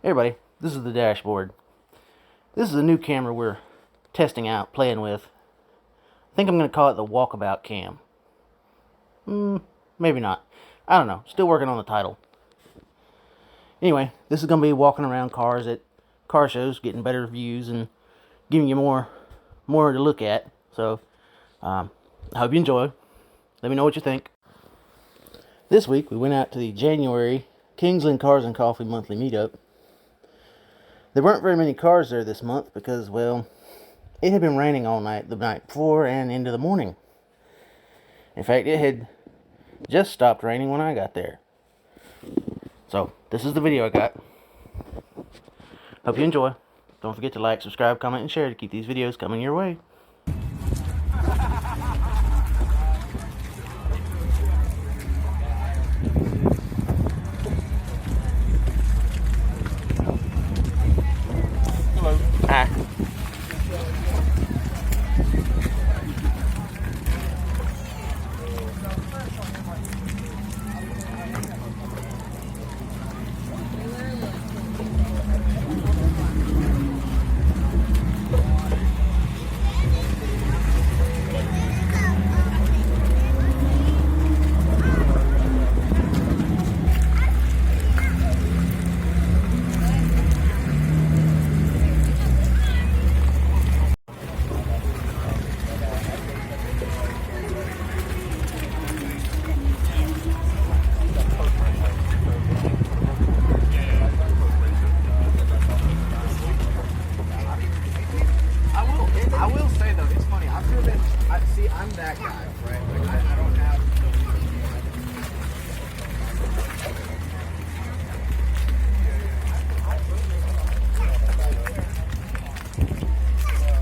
Hey everybody, this is the dashboard. This is a new camera we're testing out, playing with. I think I'm going to call it the Walkabout cam. Maybe not. I don't know. Still working on the title. Anyway, this is going to be walking around cars at car shows, getting better views and giving you more to look at. So, I hope you enjoy. Let me know what you think. This week we went out to the January Kingsland Cars and Coffee monthly meetup. There weren't very many cars there this month because, well, it had been raining all night the night before and into the morning. In fact, it had just stopped raining when I got there. So, this is the video I got. Hope you enjoy. Don't forget to like, subscribe, comment, and share to keep these videos coming your way. Hello. Hi. I will say though, it's funny. I've driven. See, I'm that guy, right? Like I don't have.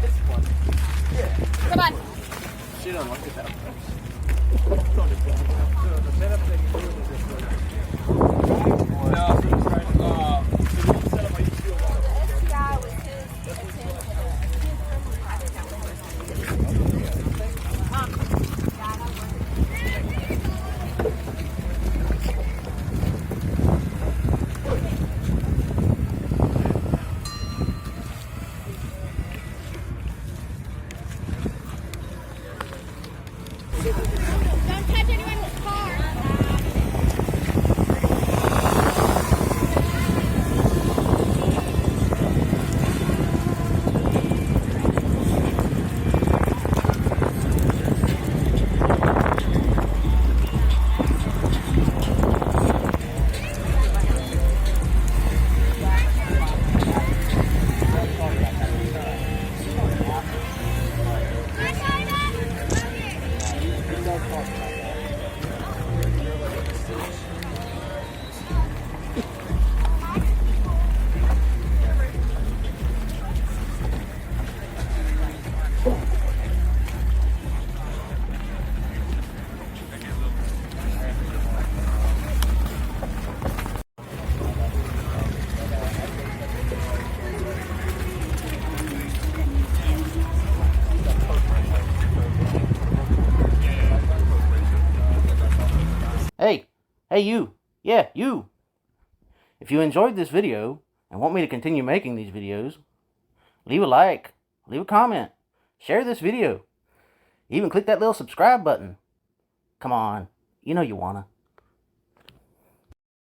It's fun. Yeah. Come on. She don't like it that much. So the setup that you do is this one. No, so the setup I used to do a lot of. This guy was his Don't touch anyone's car. Hey you! Yeah, you! If you enjoyed this video and want me to continue making these videos, leave a like, leave a comment, share this video, even click that little subscribe button. Come on, you know you wanna.